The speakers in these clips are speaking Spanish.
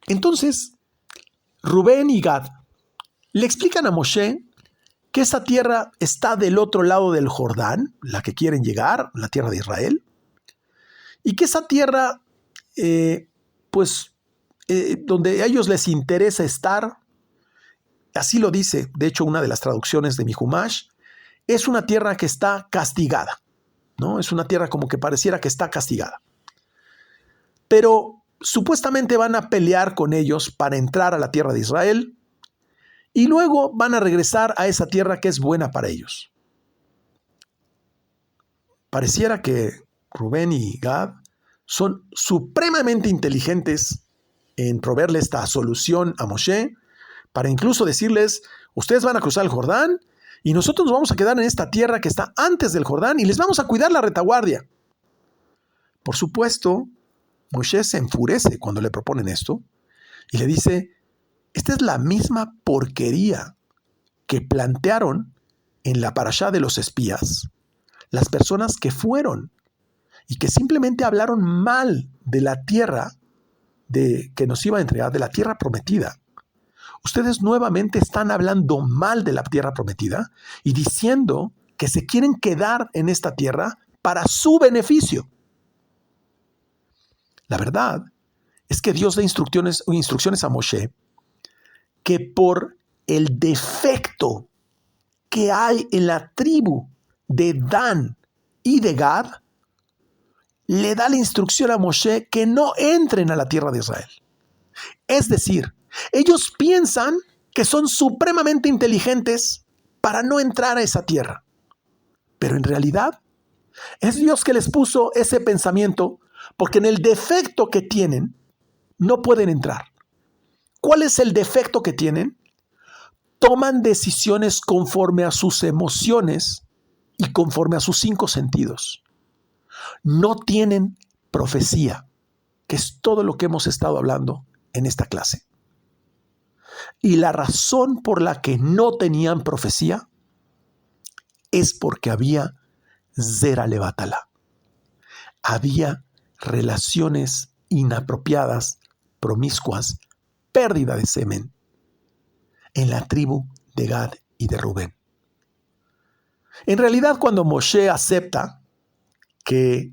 Entonces, Rubén y Gad le explican a Moshe que esa tierra está del otro lado del Jordán, la que quieren llegar, la tierra de Israel, y que esa tierra, donde a ellos les interesa estar, así lo dice, de hecho, una de las traducciones de mi Humash, es una tierra que está castigada, ¿no? Es una tierra como que pareciera que está castigada. Pero supuestamente van a pelear con ellos para entrar a la tierra de Israel y luego van a regresar a esa tierra que es buena para ellos. Pareciera que Rubén y Gad son supremamente inteligentes en proveerle esta solución a Moshe para incluso decirles, ustedes van a cruzar el Jordán y nosotros nos vamos a quedar en esta tierra que está antes del Jordán y les vamos a cuidar la retaguardia. Por supuesto, Moshe se enfurece cuando le proponen esto y le dice, esta es la misma porquería que plantearon en la parashá de los espías las personas que fueron y que simplemente hablaron mal de la tierra que nos iba a entregar, de la tierra prometida. Ustedes nuevamente están hablando mal de la tierra prometida y diciendo que se quieren quedar en esta tierra para su beneficio. La verdad es que Dios da instrucciones a Moshe que por el defecto que hay en la tribu de Dan y de Gad, le da la instrucción a Moshe que no entren a la tierra de Israel. Es decir, ellos piensan que son supremamente inteligentes para no entrar a esa tierra. Pero en realidad es Dios que les puso ese pensamiento porque en el defecto que tienen no pueden entrar. ¿Cuál es el defecto que tienen? Toman decisiones conforme a sus emociones y conforme a sus 5 sentidos. No tienen profecía, que es todo lo que hemos estado hablando en esta clase. Y la razón por la que no tenían profecía es porque había zera levatala. Había relaciones inapropiadas, promiscuas, pérdida de semen en la tribu de Gad y de Rubén. En realidad, cuando Moshe acepta que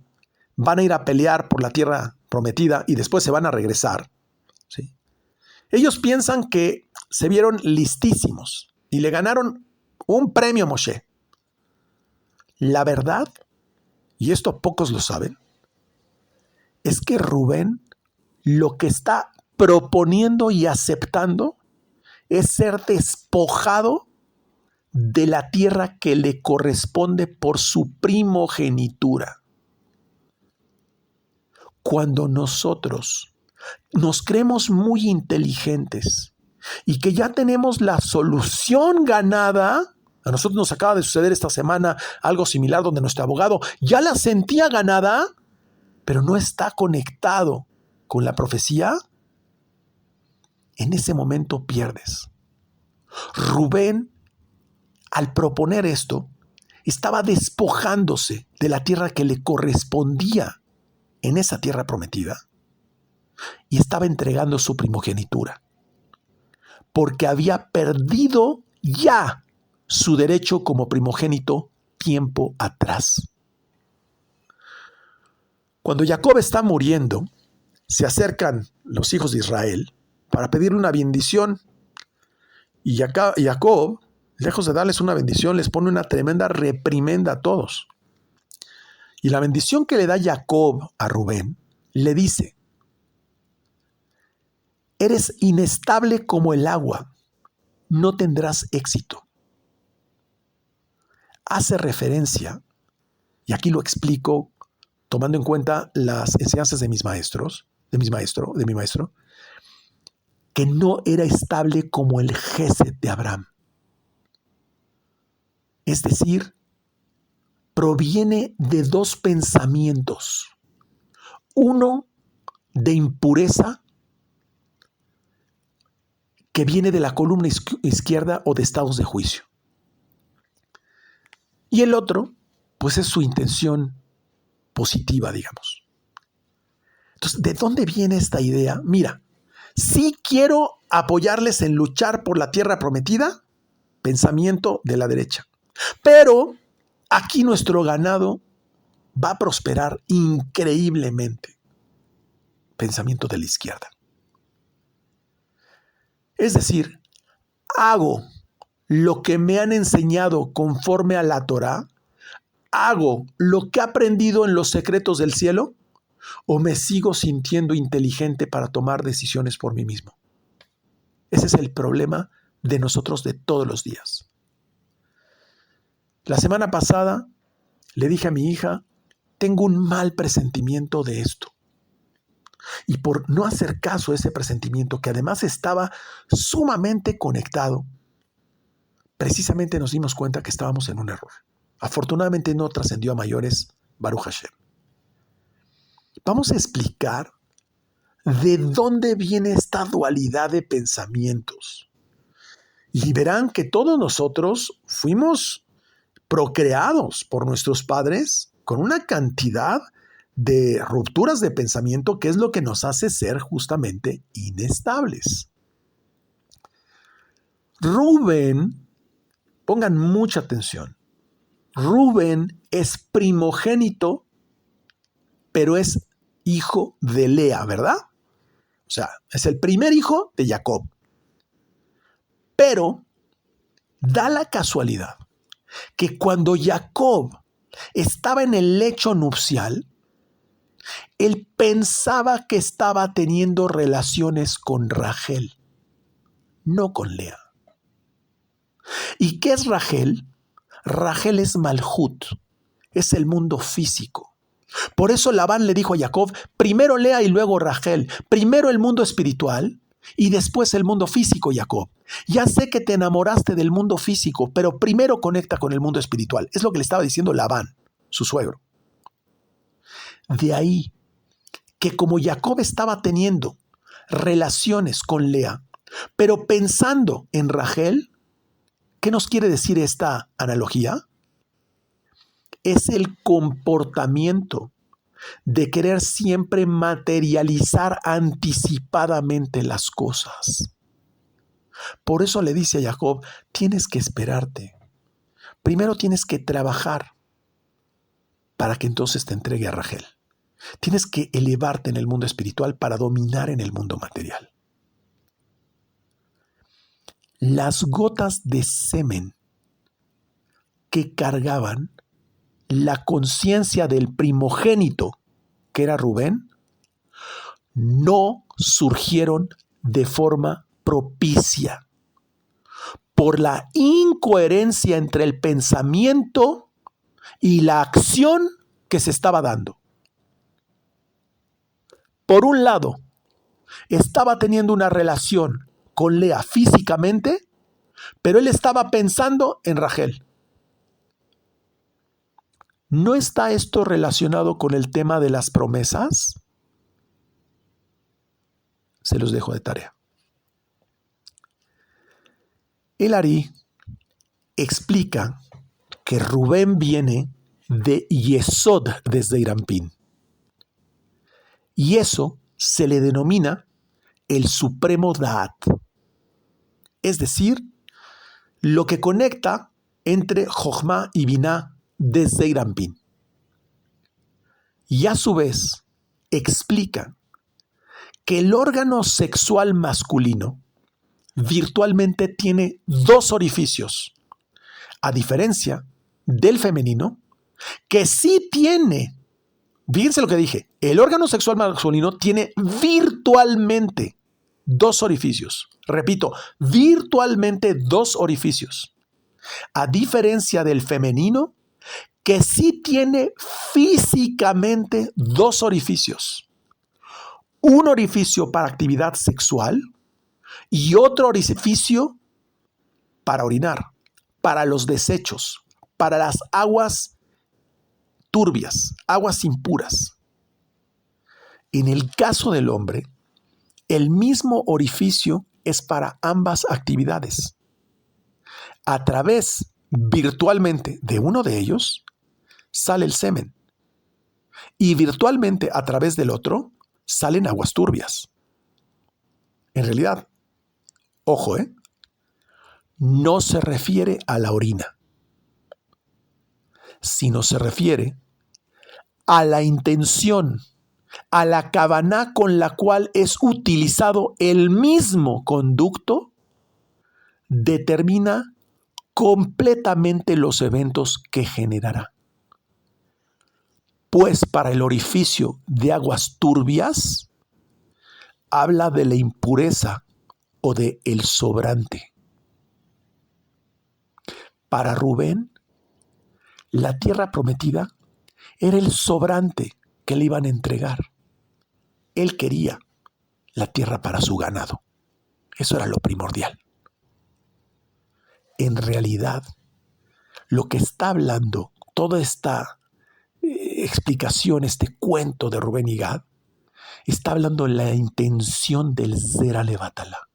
van a ir a pelear por la tierra prometida y después se van a regresar, ¿sí? Ellos piensan que se vieron listísimos y le ganaron un premio a Moshe. La verdad, y esto pocos lo saben, es que Rubén lo que está proponiendo y aceptando es ser despojado de la tierra que le corresponde por su primogenitura. Cuando nosotros nos creemos muy inteligentes y que ya tenemos la solución ganada, a nosotros nos acaba de suceder esta semana algo similar donde nuestro abogado ya la sentía ganada, pero no está conectado con la profecía, en ese momento pierdes. Rubén, al proponer esto, estaba despojándose de la tierra que le correspondía en esa tierra prometida y estaba entregando su primogenitura porque había perdido ya su derecho como primogénito tiempo atrás. Cuando Jacob está muriendo, se acercan los hijos de Israel para pedirle una bendición y Jacob, lejos de darles una bendición, les pone una tremenda reprimenda a todos. Y la bendición que le da Jacob a Rubén, le dice, eres inestable como el agua, no tendrás éxito. Hace referencia, y aquí lo explico tomando en cuenta las enseñanzas de mi maestro, que no era estable como el Gesed de Abraham. Es decir, proviene de 2 pensamientos. Uno de impureza, que viene de la columna izquierda o de estados de juicio. Y el otro, pues es su intención positiva, digamos. Entonces, ¿de dónde viene esta idea? Mira, Sí quiero apoyarles en luchar por la tierra prometida, pensamiento de la derecha. Pero aquí nuestro ganado va a prosperar increíblemente, pensamiento de la izquierda. Es decir, hago lo que me han enseñado conforme a la Torá, hago lo que he aprendido en los secretos del cielo, o me sigo sintiendo inteligente para tomar decisiones por mí mismo. Ese es el problema de nosotros de todos los días. La semana pasada le dije a mi hija, tengo un mal presentimiento de esto. Y por no hacer caso a ese presentimiento, que además estaba sumamente conectado, precisamente nos dimos cuenta que estábamos en un error. Afortunadamente no trascendió a mayores, Baruch Hashem. Vamos a explicar de dónde viene esta dualidad de pensamientos. Y verán que todos nosotros fuimos procreados por nuestros padres con una cantidad de rupturas de pensamiento que es lo que nos hace ser justamente inestables. Rubén, pongan mucha atención, Rubén es primogénito, pero es hijo de Lea, ¿verdad? O sea, es el primer hijo de Jacob. Pero da la casualidad que cuando Jacob estaba en el lecho nupcial, él pensaba que estaba teniendo relaciones con Rachel, no con Lea. ¿Y qué es Rachel? Rachel es Malhut, es el mundo físico. Por eso Labán le dijo a Jacob, primero Lea y luego Rachel, primero el mundo espiritual y después el mundo físico, Jacob. Ya sé que te enamoraste del mundo físico, pero primero conecta con el mundo espiritual. Es lo que le estaba diciendo Labán, su suegro. De ahí que como Jacob estaba teniendo relaciones con Lea, pero pensando en Rachel, ¿qué nos quiere decir esta analogía? Es el comportamiento de querer siempre materializar anticipadamente las cosas. Por eso le dice a Jacob, tienes que esperarte. Primero tienes que trabajar para que entonces te entregue a Rachel. Tienes que elevarte en el mundo espiritual para dominar en el mundo material. Las gotas de semen que cargaban la conciencia del primogénito, que era Rubén, no surgieron de forma propicia por la incoherencia entre el pensamiento y la acción que se estaba dando. Por un lado, estaba teniendo una relación con Lea físicamente, pero él estaba pensando en Rachel. ¿No está esto relacionado con el tema de las promesas? Se los dejo de tarea. El Ari explica que Rubén viene de Yesod desde Irampín. Y eso se le denomina el supremo Da'at. Es decir, lo que conecta entre Jochma y Biná desde Irampín. Y a su vez explica que el órgano sexual masculino virtualmente tiene dos orificios, a diferencia del femenino, que sí tiene, fíjense lo que dije, el órgano sexual masculino tiene virtualmente dos orificios. Repito, virtualmente dos orificios, a diferencia del femenino, que sí tiene físicamente dos orificios. Un orificio para actividad sexual y otro orificio para orinar, para los desechos, para las aguas turbias, aguas impuras. En el caso del hombre, el mismo orificio es para ambas actividades. A través, virtualmente, de uno de ellos, sale el semen. Y virtualmente, a través del otro, salen aguas turbias. En realidad, ojo, no se refiere a la orina, sino se refiere a la intención, a la kavaná con la cual es utilizado el mismo conducto, determina completamente los eventos que generará. Pues para el orificio de aguas turbias, habla de la impureza o de el sobrante. Para Rubén, la tierra prometida era el sobrante que le iban a entregar. Él quería la tierra para su ganado. Eso era lo primordial. En realidad, lo que está hablando toda esta explicación, este cuento de Rubén y Gad, está hablando de la intención del Zera Levatala.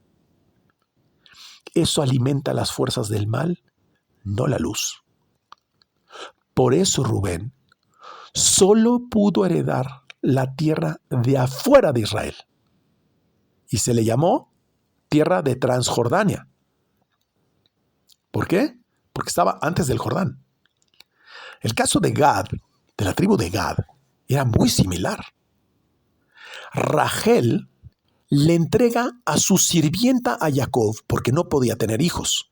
Eso alimenta las fuerzas del mal, no la luz. Por eso Rubén solo pudo heredar la tierra de afuera de Israel. Y se le llamó tierra de Transjordania. ¿Por qué? Porque estaba antes del Jordán. El caso de Gad, de la tribu de Gad, era muy similar. Rachel le entrega a su sirvienta a Jacob porque no podía tener hijos.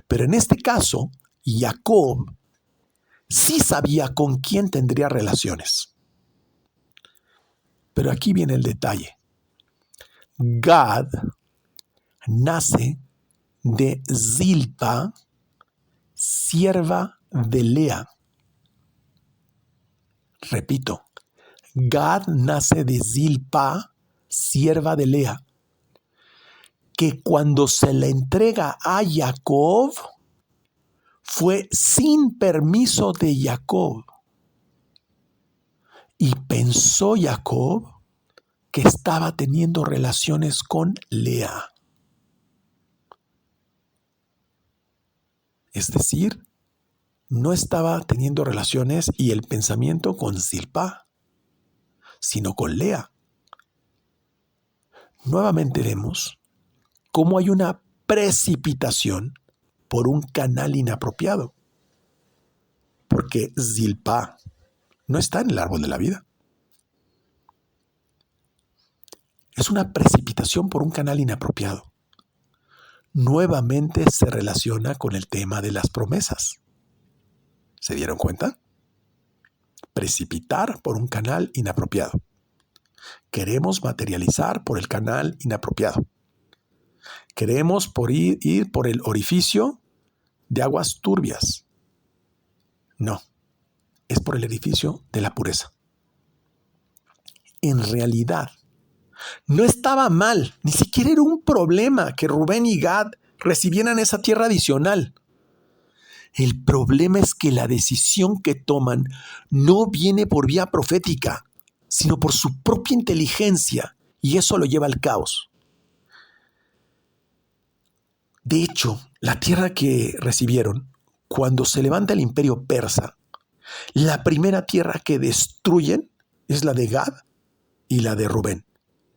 Pero en este caso, Jacob sí sabía con quién tendría relaciones. Pero aquí viene el detalle. Gad nace de Zilpa, sierva de Lea. Repito, Gad nace de Zilpa, sierva de Lea, que cuando se le entrega a Jacob, fue sin permiso de Jacob. Y pensó Jacob que estaba teniendo relaciones con Lea. Es decir, no estaba teniendo relaciones y el pensamiento con Zilpa, sino con Lea. Nuevamente vemos cómo hay una precipitación por un canal inapropiado. Porque Zilpa no está en el árbol de la vida. Es una precipitación por un canal inapropiado. Nuevamente se relaciona con el tema de las promesas. ¿Se dieron cuenta? Precipitar por un canal inapropiado. Queremos materializar por el canal inapropiado. Queremos ir por el orificio de aguas turbias. No, es por el orificio de la pureza. En realidad, no estaba mal, ni siquiera era un problema que Rubén y Gad recibieran esa tierra adicional. El problema es que la decisión que toman no viene por vía profética, sino por su propia inteligencia, y eso lo lleva al caos. De hecho, la tierra que recibieron, cuando se levanta el imperio persa, la primera tierra que destruyen es la de Gad y la de Rubén.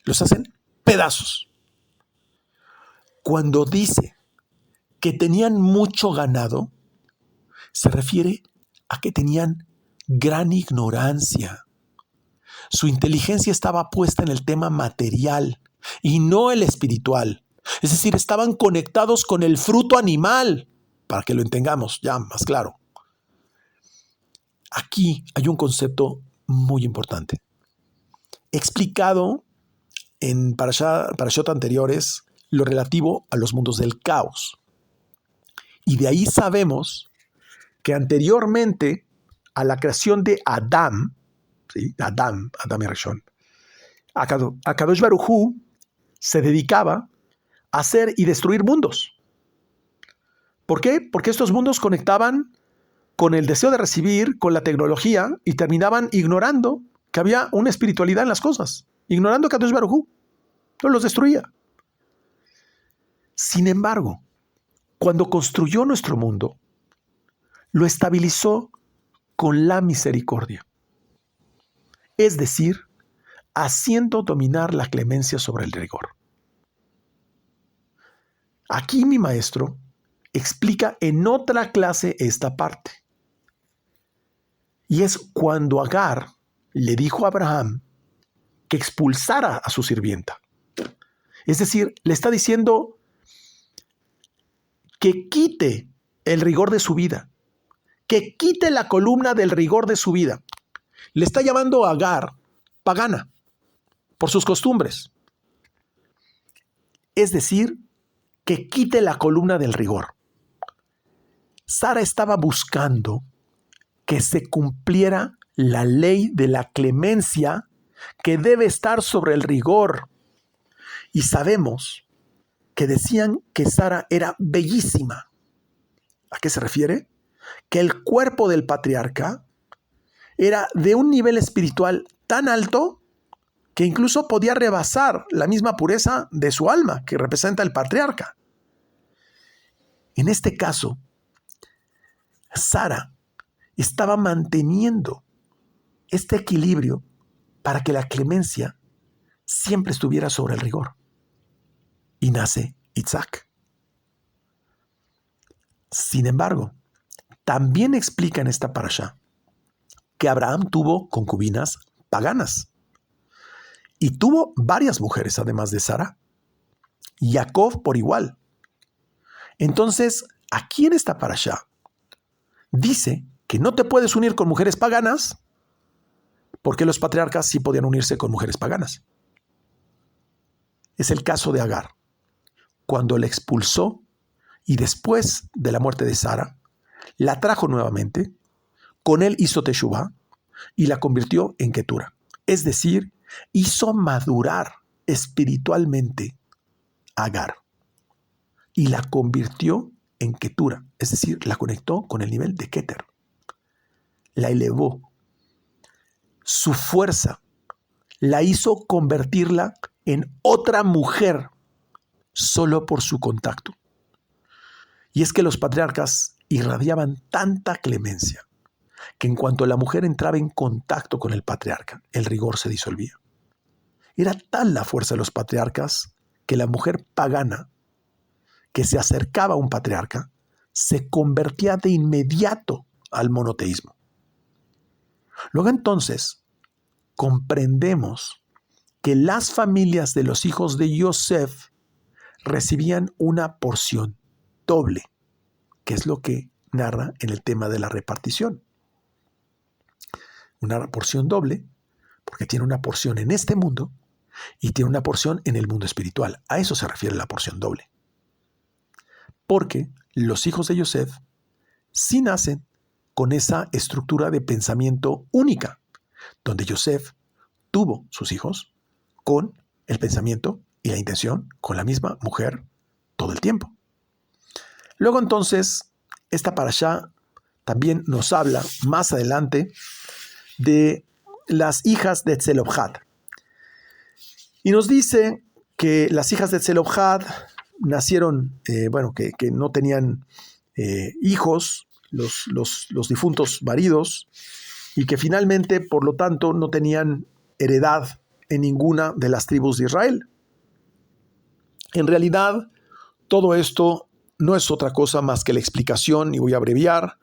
Los hacen pedazos. Cuando dice que tenían mucho ganado, se refiere a que tenían gran ignorancia. Su inteligencia estaba puesta en el tema material y no el espiritual. Es decir, estaban conectados con el fruto animal, para que lo entendamos ya más claro. Aquí hay un concepto muy importante. Explicado en parashot anteriores, lo relativo a los mundos del caos. Y de ahí sabemos que anteriormente a la creación de Adán, ¿sí? Adán y Rishon, Akadosh Baruj Hu se dedicaba a hacer y destruir mundos. ¿Por qué? Porque estos mundos conectaban con el deseo de recibir, con la tecnología, y terminaban ignorando que había una espiritualidad en las cosas, ignorando a Akadosh Baruj Hu. No los destruía. Sin embargo, cuando construyó nuestro mundo, lo estabilizó con la misericordia. Es decir, haciendo dominar la clemencia sobre el rigor. Aquí mi maestro explica en otra clase esta parte. Y es cuando Agar le dijo a Abraham que expulsara a su sirvienta. Es decir, le está diciendo que quite el rigor de su vida, que quite la columna del rigor de su vida. Le está llamando a Agar pagana por sus costumbres. Es decir, que quite la columna del rigor. Sara estaba buscando que se cumpliera la ley de la clemencia que debe estar sobre el rigor. Y sabemos que decían que Sara era bellísima. ¿A qué se refiere? Que el cuerpo del patriarca era de un nivel espiritual tan alto que incluso podía rebasar la misma pureza de su alma que representa el patriarca. En este caso, Sara estaba manteniendo este equilibrio para que la clemencia siempre estuviera sobre el rigor. Y nace Isaac. Sin embargo, también explica en esta parashá que Abraham tuvo concubinas paganas y tuvo varias mujeres además de Sara. Jacob por igual. Entonces, aquí en esta parashá dice que no te puedes unir con mujeres paganas porque los patriarcas sí podían unirse con mujeres paganas. Es el caso de Agar, cuando la expulsó y después de la muerte de Sara, la trajo nuevamente, con él hizo teshuvá y la convirtió en Ketura. Es decir, hizo madurar espiritualmente a Agar y la convirtió en Ketura, es decir, la conectó con el nivel de Keter. La elevó. Su fuerza la hizo convertirla en otra mujer solo por su contacto. Y es que los patriarcas irradiaban tanta clemencia que en cuanto la mujer entraba en contacto con el patriarca, el rigor se disolvía. Era tal la fuerza de los patriarcas que la mujer pagana que se acercaba a un patriarca se convertía de inmediato al monoteísmo. Luego entonces comprendemos que las familias de los hijos de Yosef recibían una porción doble, que es lo que narra en el tema de la repartición. Una porción doble, porque tiene una porción en este mundo y tiene una porción en el mundo espiritual. A eso se refiere la porción doble. Porque los hijos de Yosef sí nacen con esa estructura de pensamiento única, donde Yosef tuvo sus hijos con el pensamiento y la intención con la misma mujer todo el tiempo. Luego entonces, esta parashá también nos habla más adelante de las hijas de Tzelofhad. Y nos dice que las hijas de Tzelofhad nacieron, que no tenían hijos, los difuntos maridos, y que finalmente, por lo tanto, no tenían heredad en ninguna de las tribus de Israel. En realidad, todo esto no es otra cosa más que la explicación, y voy a abreviar,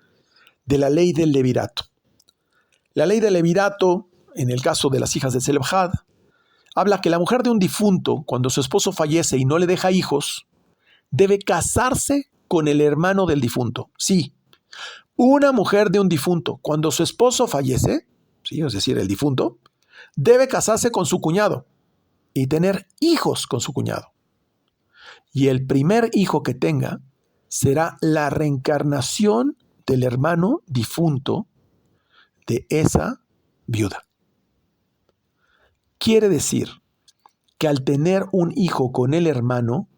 de la ley del levirato. La ley del levirato, en el caso de las hijas de Tzelofhad, habla que la mujer de un difunto, cuando su esposo fallece y no le deja hijos, debe casarse con el hermano del difunto. Sí, una mujer de un difunto, cuando su esposo fallece, sí, es decir, el difunto, debe casarse con su cuñado y tener hijos con su cuñado. Y el primer hijo que tenga será la reencarnación del hermano difunto de esa viuda. Quiere decir que al tener un hijo con el hermano,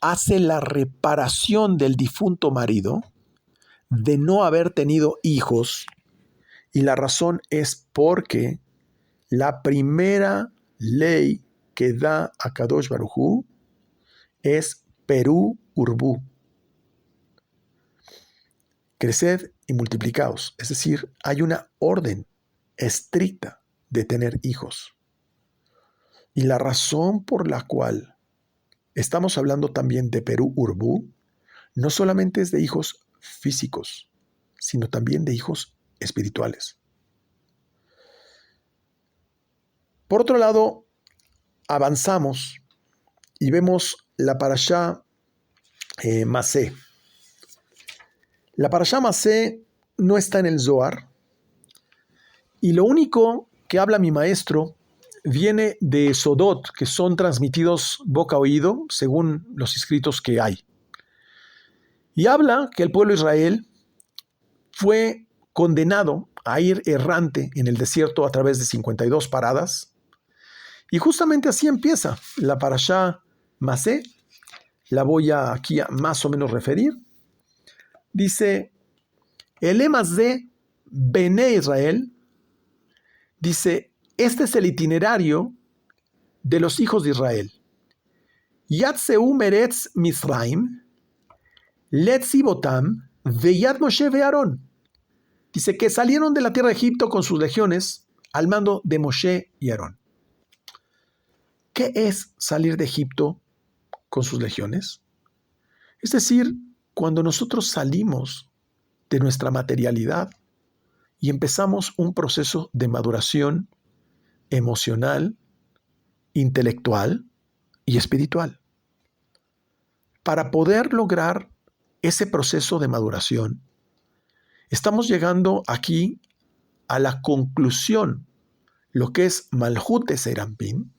hace la reparación del difunto marido de no haber tenido hijos, y la razón es porque la primera ley que da a Kadosh Baruj Hu es Perú Urbú. Creced y multiplicaos. Es decir, hay una orden estricta de tener hijos. Y la razón por la cual estamos hablando también de Perú Urbú, no solamente es de hijos físicos, sino también de hijos espirituales. Por otro lado, avanzamos y vemos la parashá Masé. La parashá Masé no está en el Zohar, y lo único que habla mi maestro viene de Sodot, que son transmitidos boca a oído según los escritos que hay. Y habla que el pueblo de Israel fue condenado a ir errante en el desierto a través de 52 paradas. Y justamente así empieza la parashá Masé. La voy aquí a más o menos referir. Dice, el Masé Bene Israel, dice, este es el itinerario de los hijos de Israel. Yatzeu meretz Misraim, letzi botam, veyad Moshe ve Aarón. Dice que salieron de la tierra de Egipto con sus legiones al mando de Moshe y Aarón. ¿Qué es salir de Egipto con sus legiones? Es decir, cuando nosotros salimos de nuestra materialidad y empezamos un proceso de maduración emocional, intelectual y espiritual. Para poder lograr ese proceso de maduración, estamos llegando aquí a la conclusión, lo que es Malhut de Serampín,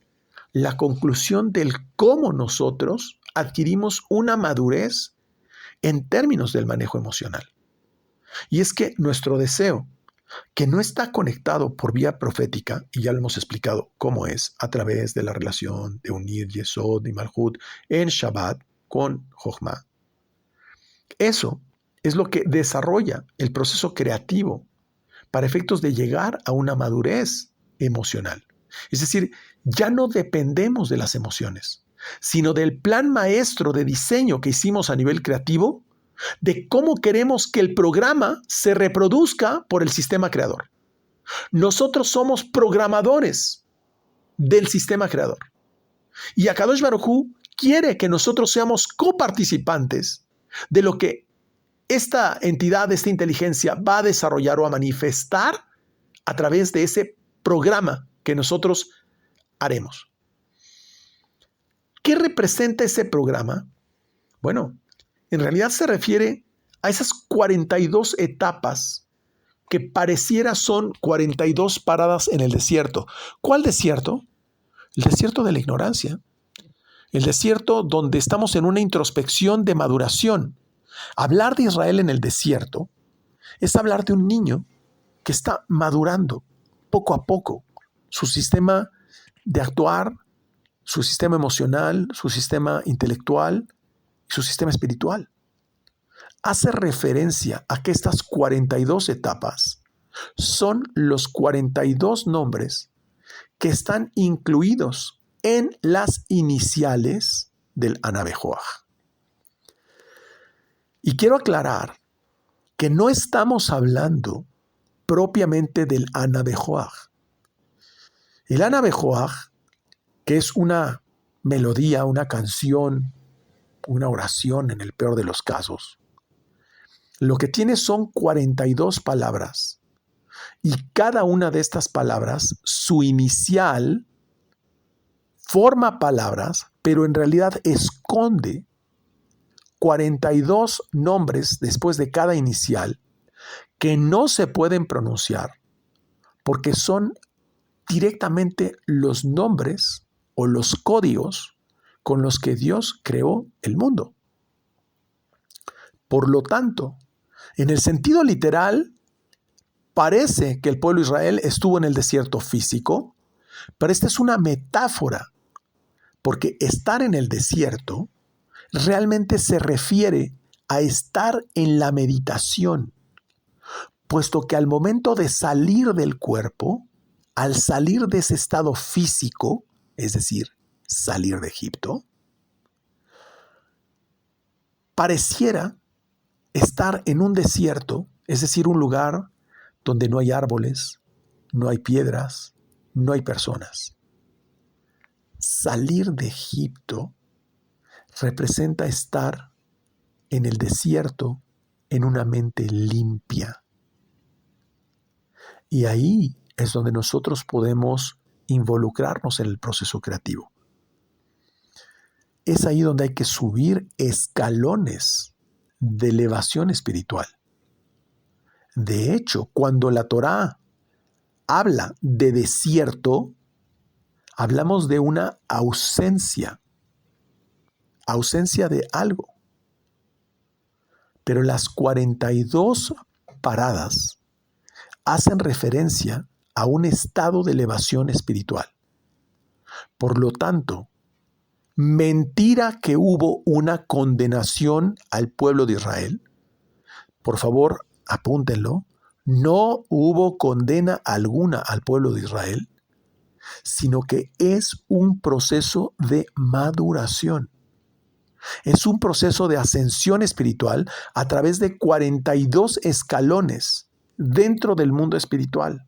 la conclusión del cómo nosotros adquirimos una madurez en términos del manejo emocional. Y es que nuestro deseo, que no está conectado por vía profética, y ya lo hemos explicado cómo es, a través de la relación de unir Yesod y Malhut en Shabbat con Jochma. Eso es lo que desarrolla el proceso creativo para efectos de llegar a una madurez emocional. Es decir, ya no dependemos de las emociones, sino del plan maestro de diseño que hicimos a nivel creativo, de cómo queremos que el programa se reproduzca por el sistema creador. Nosotros somos programadores del sistema creador. Y Akadosh Baruj Hu quiere que nosotros seamos coparticipantes de lo que esta entidad, esta inteligencia va a desarrollar o a manifestar a través de ese programa que nosotros haremos. ¿Qué representa ese programa? Bueno, en realidad se refiere a esas 42 etapas que pareciera son 42 paradas en el desierto. ¿Cuál desierto? El desierto de la ignorancia. El desierto donde estamos en una introspección de maduración. Hablar de Israel en el desierto es hablar de un niño que está madurando poco a poco su sistema de actuar, su sistema emocional, su sistema intelectual y su sistema espiritual. Hace referencia a que estas 42 etapas son los 42 nombres que están incluidos en las iniciales del Anabejoach. Y quiero aclarar que no estamos hablando propiamente del Anabejoach. El Anabejoach, que es una melodía, una canción, una oración en el peor de los casos, lo que tiene son 42 palabras. Y cada una de estas palabras, su inicial, forma palabras, pero en realidad esconde 42 nombres después de cada inicial que no se pueden pronunciar porque son directamente los nombres o los códigos con los que Dios creó el mundo. Por lo tanto, en el sentido literal, parece que el pueblo de Israel estuvo en el desierto físico, pero esta es una metáfora, porque estar en el desierto realmente se refiere a estar en la meditación, puesto que al momento de salir del cuerpo, al salir de ese estado físico, es decir, salir de Egipto, pareciera estar en un desierto, es decir, un lugar donde no hay árboles, no hay piedras, no hay personas. Salir de Egipto representa estar en el desierto en una mente limpia. Y ahí es donde nosotros podemos involucrarnos en el proceso creativo. Es ahí donde hay que subir escalones de elevación espiritual. De hecho, cuando la Torá habla de desierto, hablamos de una ausencia de algo. Pero las 42 paradas hacen referencia a un estado de elevación espiritual. Por lo tanto, mentira que hubo una condenación al pueblo de Israel. Por favor, apúntenlo. No hubo condena alguna al pueblo de Israel, sino que es un proceso de maduración. Es un proceso de ascensión espiritual a través de 42 escalones dentro del mundo espiritual.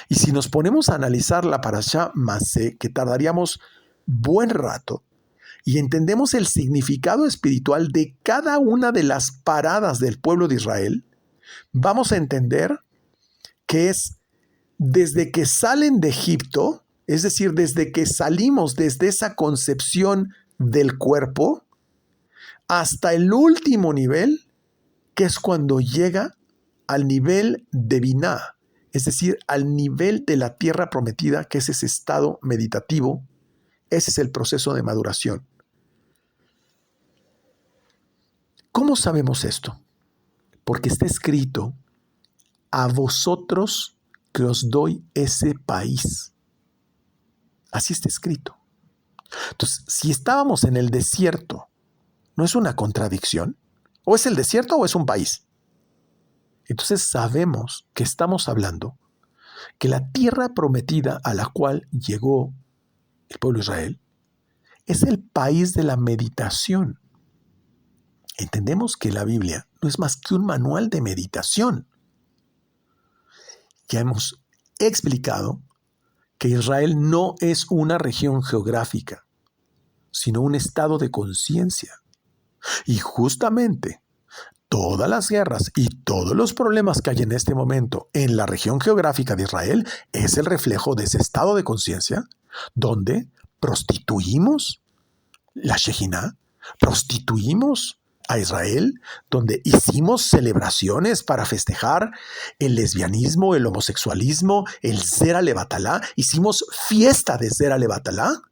Y si nos ponemos a analizar la Parashá Masé, que tardaríamos buen rato, y entendemos el significado espiritual de cada una de las paradas del pueblo de Israel, vamos a entender que es desde que salen de Egipto, es decir, desde que salimos desde esa concepción del cuerpo, hasta el último nivel, que es cuando llega al nivel de Biná, es decir, al nivel de la tierra prometida, que es ese estado meditativo. Ese es el proceso de maduración. ¿Cómo sabemos esto? Porque está escrito: a vosotros que os doy ese país. Así está escrito. Entonces, si estábamos en el desierto, ¿no es una contradicción? ¿O es el desierto o es un país? Entonces sabemos que estamos hablando que la tierra prometida a la cual llegó el pueblo de Israel es el país de la meditación. Entendemos que la Biblia no es más que un manual de meditación. Ya hemos explicado que Israel no es una región geográfica, sino un estado de conciencia. Y justamente todas las guerras y todos los problemas que hay en este momento en la región geográfica de Israel es el reflejo de ese estado de conciencia donde prostituimos la Shejinah, prostituimos a Israel, donde hicimos celebraciones para festejar el lesbianismo, el homosexualismo, el Zera Levatalá, hicimos fiesta de Zera Levatalá,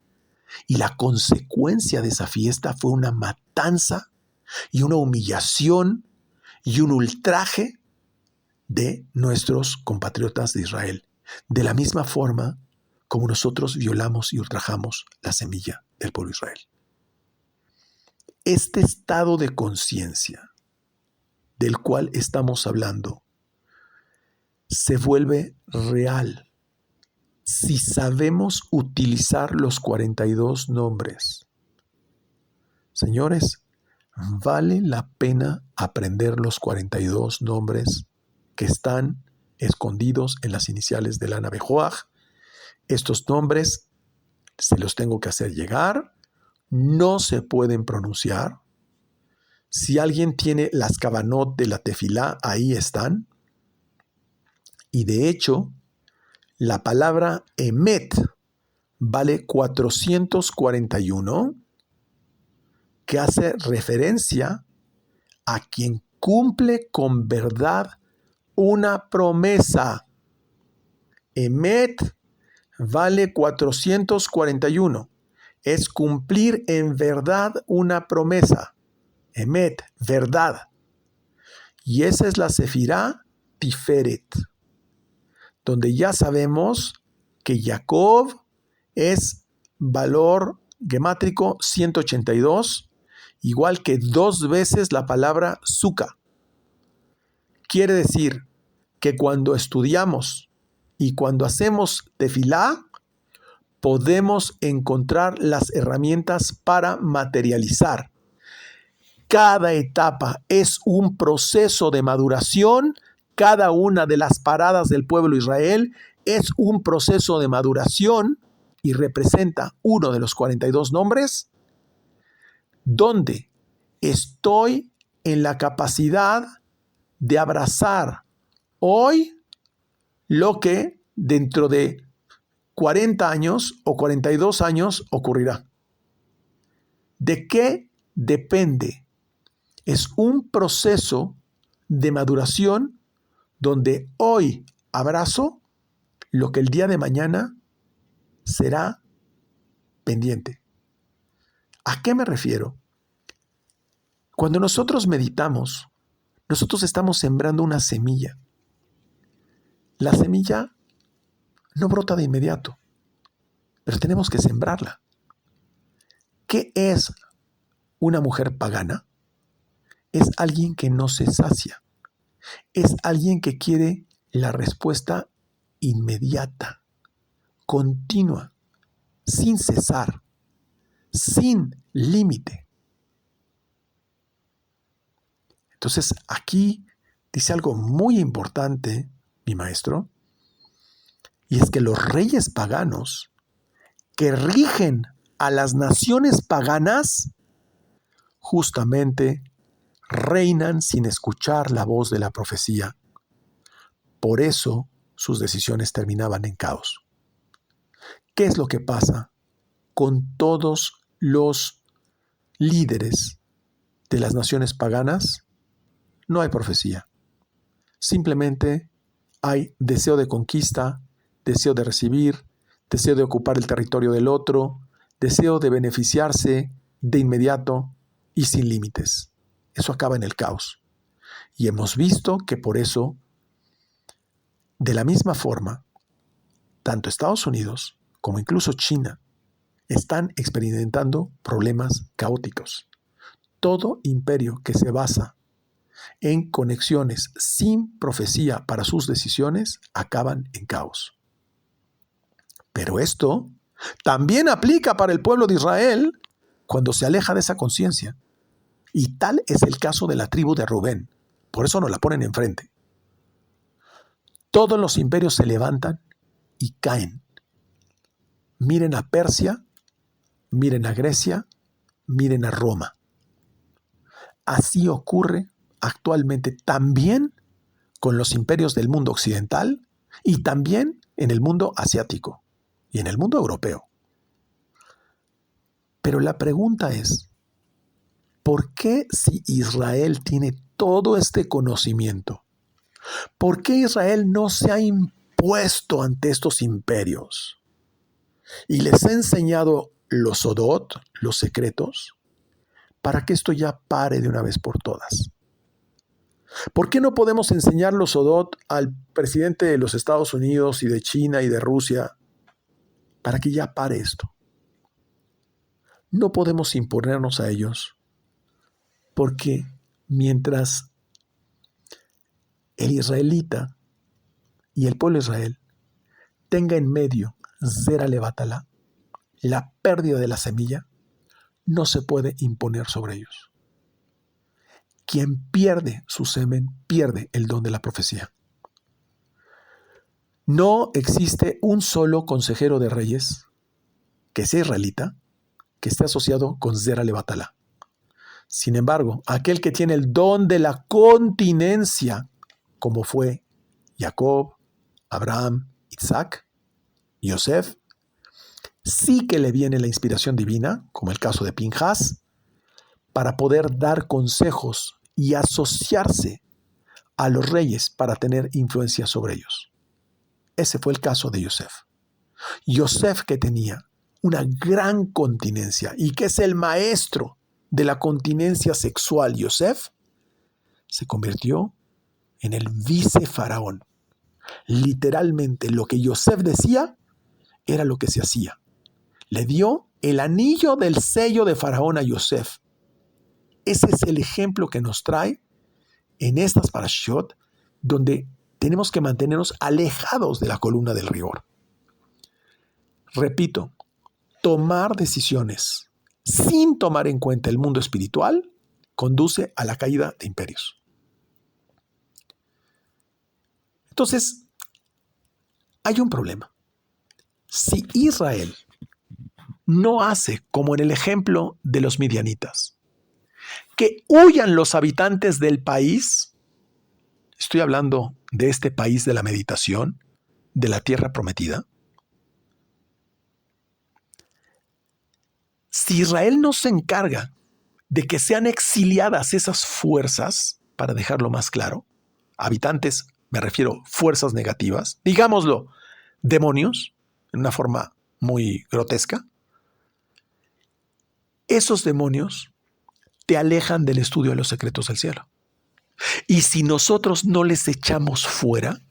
y la consecuencia de esa fiesta fue una matanza y una humillación y un ultraje de nuestros compatriotas de Israel, de la misma forma como nosotros violamos y ultrajamos la semilla del pueblo de Israel. Este estado de conciencia del cual estamos hablando se vuelve real si sabemos utilizar los 42 nombres. Señores, vale la pena aprender los 42 nombres que están escondidos en las iniciales de la Navejoaj. Estos nombres se los tengo que hacer llegar. No se pueden pronunciar. Si alguien tiene las kavanot de la tefilá, ahí están. Y de hecho, la palabra emet vale 441, que hace referencia a quien cumple con verdad una promesa. Emet vale 441. Es cumplir en verdad una promesa. Emet, verdad. Y esa es la Sefirá Tiferet, donde ya sabemos que Jacob es valor gemátrico 182, igual que 2 veces la palabra Suka. Quiere decir que cuando estudiamos y cuando hacemos tefilá, podemos encontrar las herramientas para materializar. Cada etapa es un proceso de maduración. Cada una de las paradas del pueblo de Israel es un proceso de maduración y representa uno de los 42 nombres donde estoy en la capacidad de abrazar hoy lo que dentro de 40 años o 42 años ocurrirá. ¿De qué depende? Es un proceso de maduración donde hoy abrazo lo que el día de mañana será pendiente. ¿A qué me refiero? Cuando nosotros meditamos, nosotros estamos sembrando una semilla. La semilla no brota de inmediato, pero tenemos que sembrarla. ¿Qué es una mujer pagana? Es alguien que no se sacia. Es alguien que quiere la respuesta inmediata, continua, sin cesar, sin límite. Entonces, aquí dice algo muy importante, mi maestro, y es que los reyes paganos que rigen a las naciones paganas justamente reinan sin escuchar la voz de la profecía. Por eso sus decisiones terminaban en caos. ¿Qué es lo que pasa con todos los líderes de las naciones paganas? No hay profecía. Simplemente hay deseo de conquista, deseo de recibir, deseo de ocupar el territorio del otro, deseo de beneficiarse de inmediato y sin límites. Eso acaba en el caos. Y hemos visto que por eso, de la misma forma, tanto Estados Unidos como incluso China están experimentando problemas caóticos. Todo imperio que se basa en conexiones sin profecía para sus decisiones acaban en caos. Pero esto también aplica para el pueblo de Israel cuando se aleja de esa conciencia. Y tal es el caso de la tribu de Rubén. Por eso nos la ponen enfrente. Todos los imperios se levantan y caen. Miren a Persia, miren a Grecia, miren a Roma. Así ocurre actualmente también con los imperios del mundo occidental y también en el mundo asiático y en el mundo europeo. Pero la pregunta es, ¿por qué si Israel tiene todo este conocimiento? ¿Por qué Israel no se ha impuesto ante estos imperios y les ha enseñado los sodot, los secretos, para que esto ya pare de una vez por todas? ¿Por qué no podemos enseñar los sodot al presidente de los Estados Unidos y de China y de Rusia para que ya pare esto? No podemos imponernos a ellos porque mientras el israelita y el pueblo de Israel tenga en medio Zera Levatala, la pérdida de la semilla, no se puede imponer sobre ellos. Quien pierde su semen pierde el don de la profecía. No existe un solo consejero de reyes que sea israelita que esté asociado con Zera Levatala. Sin embargo, aquel que tiene el don de la continencia, como fue Jacob, Abraham, Isaac, Yosef, sí que le viene la inspiración divina, como el caso de Pinjas, para poder dar consejos y asociarse a los reyes para tener influencia sobre ellos. Ese fue el caso de Yosef. Yosef, que tenía una gran continencia y que es el maestro de la continencia sexual, Yosef, se convirtió en el vicefaraón. Literalmente lo que Yosef decía era lo que se hacía. Le dio el anillo del sello de Faraón a Yosef. Ese es el ejemplo que nos trae en estas parashot, donde tenemos que mantenernos alejados de la columna del rigor. Repito, tomar decisiones sin tomar en cuenta el mundo espiritual conduce a la caída de imperios. Entonces, hay un problema. Si Israel no hace como en el ejemplo de los midianitas, que huyan los habitantes del país. Estoy hablando de este país de la meditación, de la tierra prometida. Si Israel no se encarga de que sean exiliadas esas fuerzas, para dejarlo más claro, habitantes, me refiero fuerzas negativas, digámoslo, demonios, en una forma muy grotesca, esos demonios te alejan del estudio de los secretos del cielo. Y si nosotros no les echamos fuera,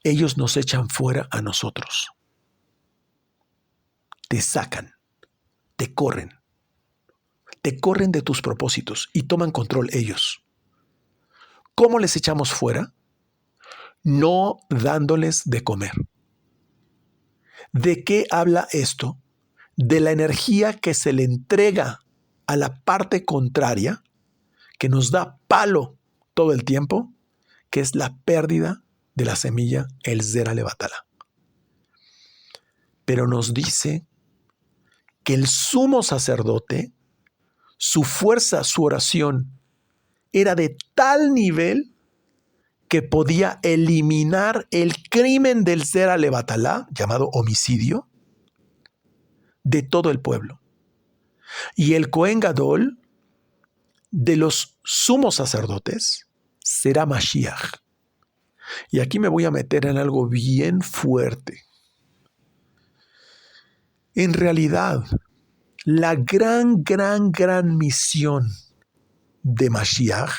ellos nos echan fuera a nosotros. Te sacan, te corren de tus propósitos y toman control ellos. ¿Cómo les echamos fuera? No dándoles de comer. ¿De qué habla esto? De la energía que se le entrega a la parte contraria, que nos da palo todo el tiempo, que es la pérdida de la semilla, el Zera Levatala. Pero nos dice que el sumo sacerdote, su fuerza, su oración, era de tal nivel que podía eliminar el crimen del Zera Levatala, llamado homicidio, de todo el pueblo. Y el Cohen Gadol, de los sumos sacerdotes, será Mashiach. Y aquí me voy a meter en algo bien fuerte. En realidad, la gran misión de Mashiach,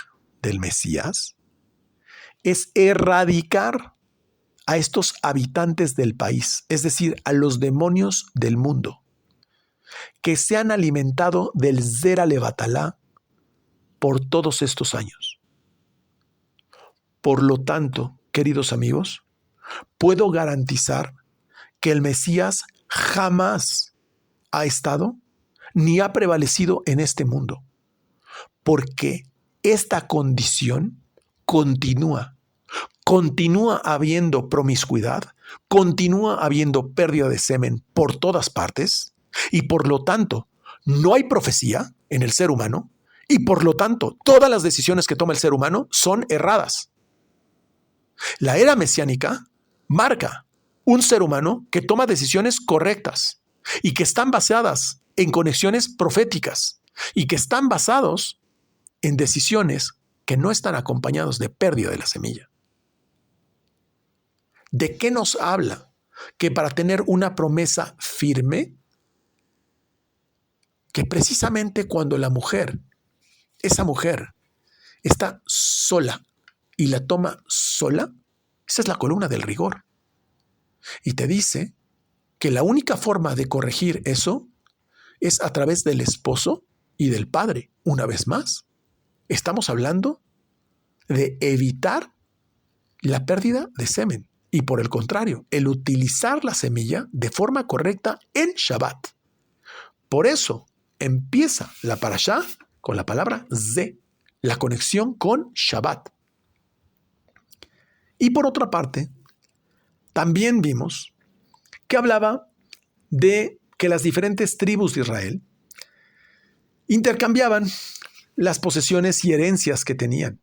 del Mesías, es erradicar a estos habitantes del país, es decir, a los demonios del mundo, que se han alimentado del Zera Levatala por todos estos años. Por lo tanto, queridos amigos, puedo garantizar que el Mesías jamás ha estado ni ha prevalecido en este mundo, porque esta condición continúa habiendo promiscuidad, continúa habiendo pérdida de semen por todas partes, y por lo tanto no hay profecía en el ser humano, y por lo tanto todas las decisiones que toma el ser humano son erradas. La era mesiánica marca un ser humano que toma decisiones correctas y que están basadas en conexiones proféticas y que están basados en decisiones que no están acompañados de pérdida de la semilla. ¿De qué nos habla? Que para tener una promesa firme, que precisamente cuando la mujer, esa mujer, está sola y la toma sola, esa es la columna del rigor. Y te dice que la única forma de corregir eso es a través del esposo y del padre. Una vez más, estamos hablando de evitar la pérdida de semen y, por el contrario, el utilizar la semilla de forma correcta en Shabbat. Por eso empieza la parashá con la palabra Ze, la conexión con Shabbat. Y por otra parte, también vimos que hablaba de que las diferentes tribus de Israel intercambiaban las posesiones y herencias que tenían.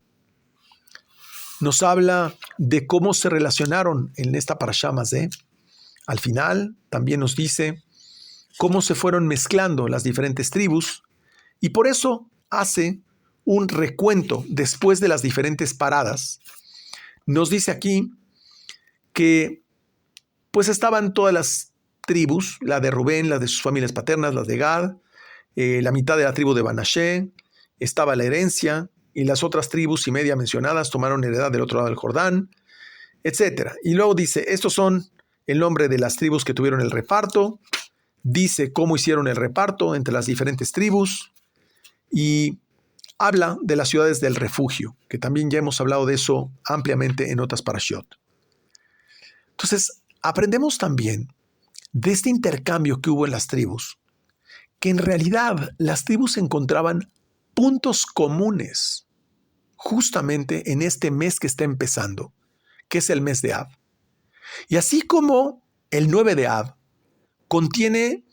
Nos habla de cómo se relacionaron en esta parashá Mazé. Al final también nos dice cómo se fueron mezclando las diferentes tribus, y por eso hace un recuento después de las diferentes paradas. Nos dice aquí que pues estaban todas las tribus, la de Rubén, la de sus familias paternas, las de Gad, la mitad de la tribu de Manashe, estaba la herencia, y las otras tribus y media mencionadas tomaron heredad del otro lado del Jordán, etc. Y luego dice, estos son el nombre de las tribus que tuvieron el reparto, dice cómo hicieron el reparto entre las diferentes tribus, y habla de las ciudades del refugio, que también ya hemos hablado de eso ampliamente en otras parashiot. Entonces, aprendemos también de este intercambio que hubo en las tribus, que en realidad las tribus encontraban puntos comunes justamente en este mes que está empezando, que es el mes de Av. Y así como el 9 de Av contiene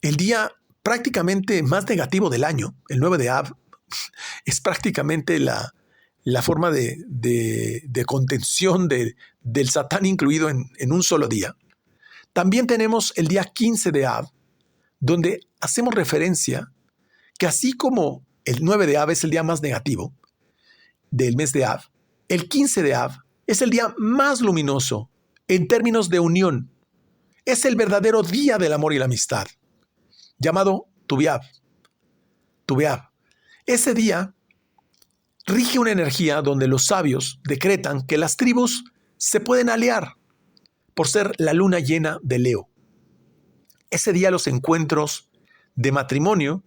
el día prácticamente más negativo del año, el 9 de Av, Es prácticamente la forma de contención del Satán incluido en un solo día. También tenemos el día 15 de Av, donde hacemos referencia que así como el 9 de Av es el día más negativo del mes de Av, el 15 de Av es el día más luminoso en términos de unión. Es el verdadero día del amor y la amistad, llamado Tu B'Av. Tu B'Av. Ese día rige una energía donde los sabios decretan que las tribus se pueden aliar por ser la luna llena de Leo. Ese día los encuentros de matrimonio,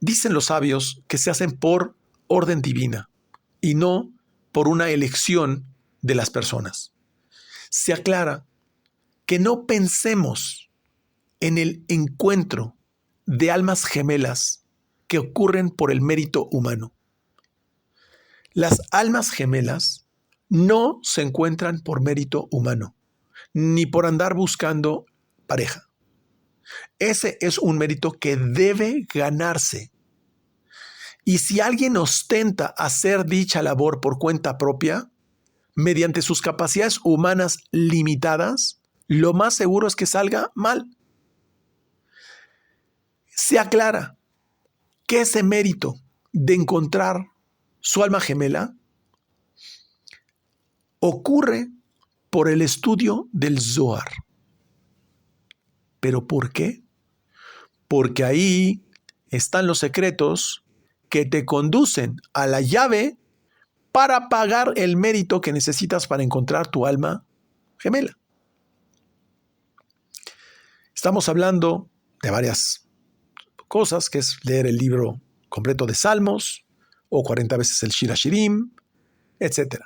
dicen los sabios, que se hacen por orden divina y no por una elección de las personas. Se aclara que no pensemos en el encuentro de almas gemelas que ocurren por el mérito humano. Las almas gemelas no se encuentran por mérito humano, ni por andar buscando pareja. Ese es un mérito que debe ganarse. Y si alguien ostenta hacer dicha labor por cuenta propia, mediante sus capacidades humanas limitadas, lo más seguro es que salga mal. Se aclara que ese mérito de encontrar su alma gemela ocurre por el estudio del Zohar. ¿Pero por qué? Porque ahí están los secretos que te conducen a la llave para pagar el mérito que necesitas para encontrar tu alma gemela. Estamos hablando de varias cosas, que es leer el libro completo de Salmos, o 40 veces el Shir HaShirim, etc.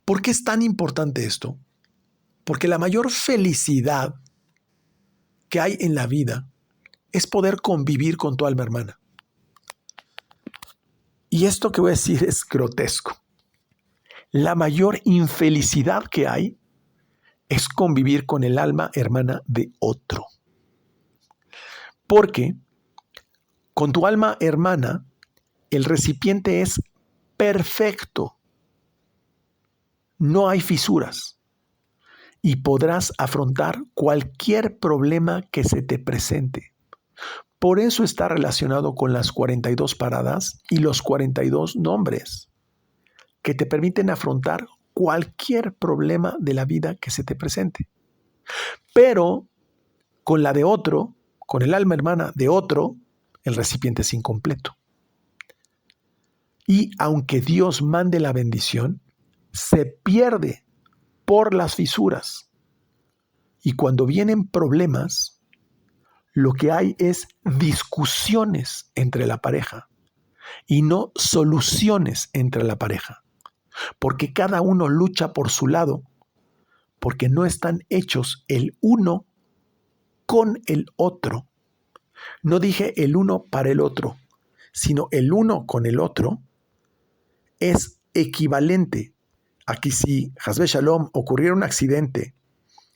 ¿Por qué es tan importante esto? Porque la mayor felicidad que hay en la vida es poder convivir con tu alma hermana. Y esto que voy a decir es grotesco. La mayor infelicidad que hay es convivir con el alma hermana de otro. Porque con tu alma hermana, el recipiente es perfecto. No hay fisuras. Y podrás afrontar cualquier problema que se te presente. Por eso está relacionado con las 42 paradas y los 42 nombres, que te permiten afrontar cualquier problema de la vida que se te presente. Pero con la de otro, con el alma hermana de otro, el recipiente es incompleto. Y aunque Dios mande la bendición, se pierde por las fisuras. Y cuando vienen problemas, lo que hay es discusiones entre la pareja y no soluciones entre la pareja. Porque cada uno lucha por su lado, porque no están hechos el uno con el otro. No dije el uno para el otro, sino el uno con el otro es equivalente a que si, Hasbe Shalom, ocurriera un accidente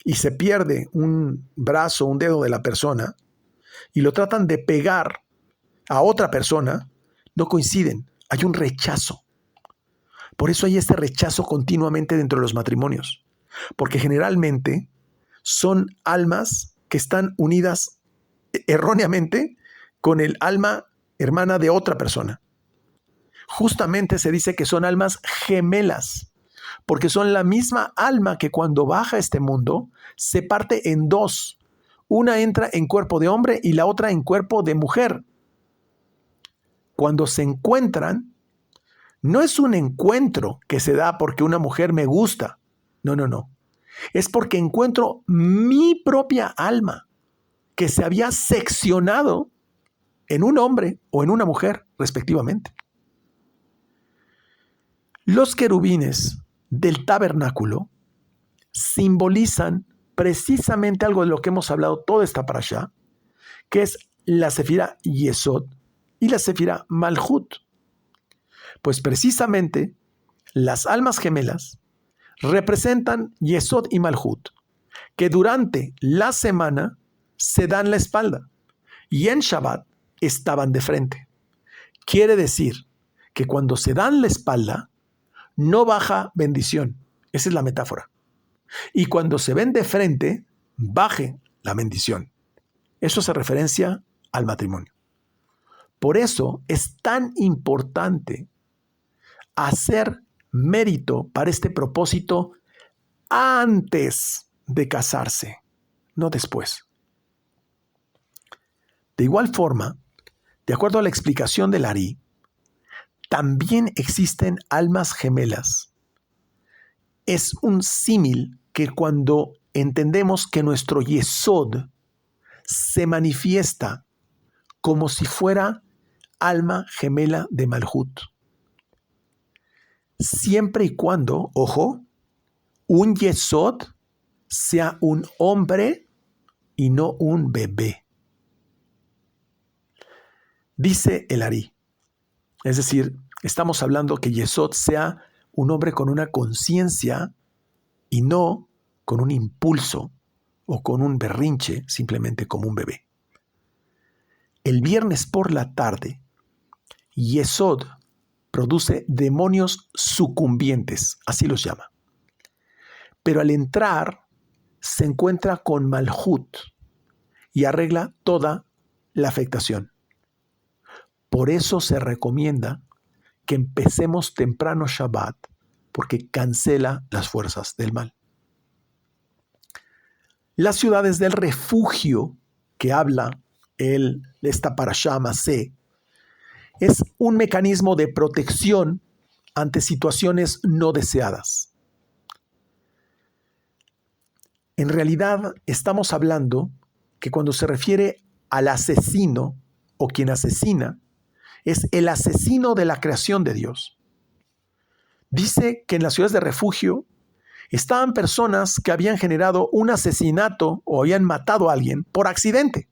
y se pierde un brazo, un dedo de la persona y lo tratan de pegar a otra persona, no coinciden, hay un rechazo. Por eso hay este rechazo continuamente dentro de los matrimonios, porque generalmente son almas que están unidas erróneamente con el alma hermana de otra persona. Justamente se dice que son almas gemelas, porque son la misma alma que cuando baja a este mundo se parte en dos. Una entra en cuerpo de hombre y la otra en cuerpo de mujer. Cuando se encuentran, no es un encuentro que se da porque una mujer me gusta. No. Es porque encuentro mi propia alma que se había seccionado en un hombre o en una mujer, respectivamente. Los querubines del tabernáculo simbolizan precisamente algo de lo que hemos hablado toda esta parashá, que es la sefira Yesod y la sefira Malhut. Pues precisamente las almas gemelas representan Yesod y Malhut, que durante la semana se dan la espalda y en Shabbat estaban de frente. Quiere decir que cuando se dan la espalda, no baja bendición. Esa es la metáfora. Y cuando se ven de frente, baje la bendición. Eso hace referencia al matrimonio. Por eso es tan importante hacer mérito para este propósito antes de casarse, no después. De igual forma, de acuerdo a la explicación del Ari, también existen almas gemelas. Es un símil que cuando entendemos que nuestro Yesod se manifiesta como si fuera alma gemela de Malhut. Siempre y cuando, ojo, un Yesod sea un hombre y no un bebé. Dice el Ari, es decir, estamos hablando que Yesod sea un hombre con una conciencia y no con un impulso o con un berrinche, simplemente como un bebé. El viernes por la tarde, Yesod produce demonios sucumbientes, así los llama. Pero al entrar, se encuentra con Malhut y arregla toda la afectación. Por eso se recomienda que empecemos temprano Shabbat, porque cancela las fuerzas del mal. Las ciudades del refugio que habla esta parashá Masé es un mecanismo de protección ante situaciones no deseadas. En realidad estamos hablando que cuando se refiere al asesino o quien asesina, es el asesino de la creación de Dios. Dice que en las ciudades de refugio estaban personas que habían generado un asesinato o habían matado a alguien por accidente.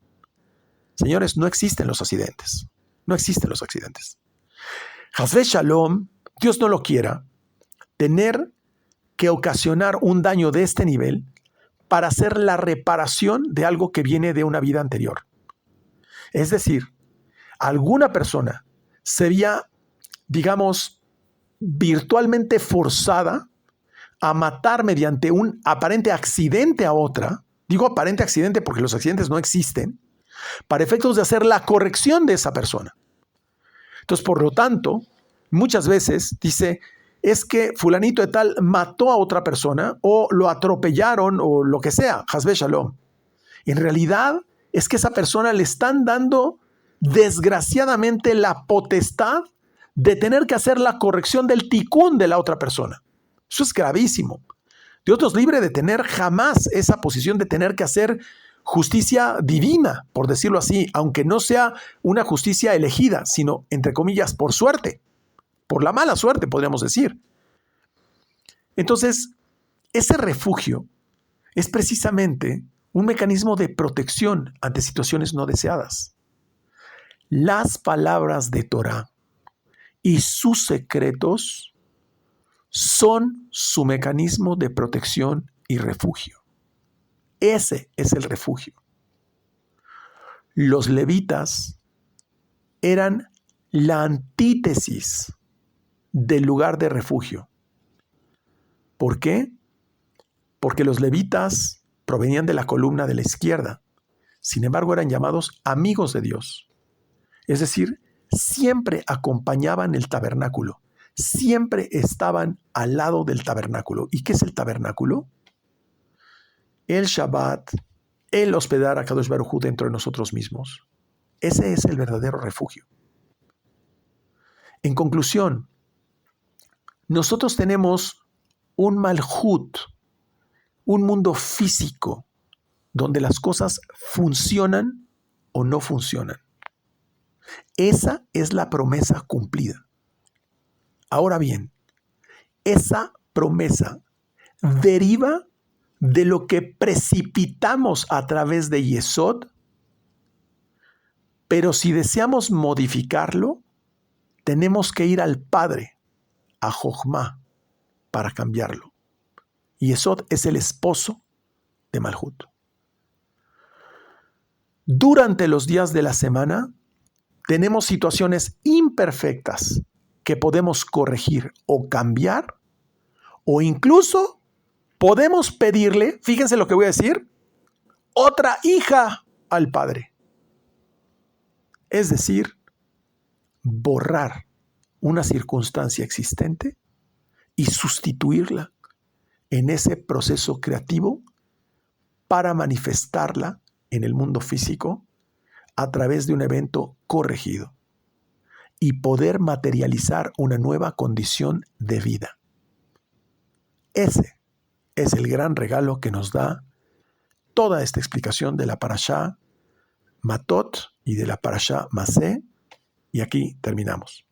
Señores, no existen los accidentes. No existen los accidentes. Hasbe Shalom, Dios no lo quiera, tener que ocasionar un daño de este nivel para hacer la reparación de algo que viene de una vida anterior. Es decir, alguna persona se veía, digamos, virtualmente forzada a matar mediante un aparente accidente a otra. Digo aparente accidente porque los accidentes no existen, para efectos de hacer la corrección de esa persona. Entonces, por lo tanto, muchas veces dice, es que fulanito de tal mató a otra persona o lo atropellaron o lo que sea, Hasbe Shalom. En realidad es que esa persona le están dando desgraciadamente la potestad de tener que hacer la corrección del tikún de la otra persona. Eso es gravísimo. Dios nos libre de tener jamás esa posición de tener que hacer justicia divina, por decirlo así, aunque no sea una justicia elegida, sino, entre comillas, por suerte, por la mala suerte, podríamos decir. Entonces, ese refugio es precisamente un mecanismo de protección ante situaciones no deseadas. Las palabras de Torah y sus secretos son su mecanismo de protección y refugio. Ese es el refugio. Los levitas eran la antítesis del lugar de refugio. ¿Por qué? Porque los levitas provenían de la columna de la izquierda. Sin embargo, eran llamados amigos de Dios. Es decir, siempre acompañaban el tabernáculo. Siempre estaban al lado del tabernáculo. ¿Y qué es el tabernáculo? El Shabbat, el hospedar a Kadosh Baruj Hu dentro de nosotros mismos. Ese es el verdadero refugio. En conclusión, nosotros tenemos un Malhut, un mundo físico, donde las cosas funcionan o no funcionan. Esa es la promesa cumplida. Ahora bien, esa promesa deriva de lo que precipitamos a través de Yesod, pero si deseamos modificarlo, tenemos que ir al Padre, a Jochma, para cambiarlo. Yesod es el esposo de Malhut. Durante los días de la semana, tenemos situaciones imperfectas que podemos corregir o cambiar, o incluso podemos pedirle, fíjense lo que voy a decir, otra hija al Padre. Es decir, borrar una circunstancia existente y sustituirla en ese proceso creativo para manifestarla en el mundo físico a través de un evento corregido y poder materializar una nueva condición de vida. Ese es el gran regalo que nos da toda esta explicación de la Parashá Matot y de la Parashá Masé, y aquí terminamos.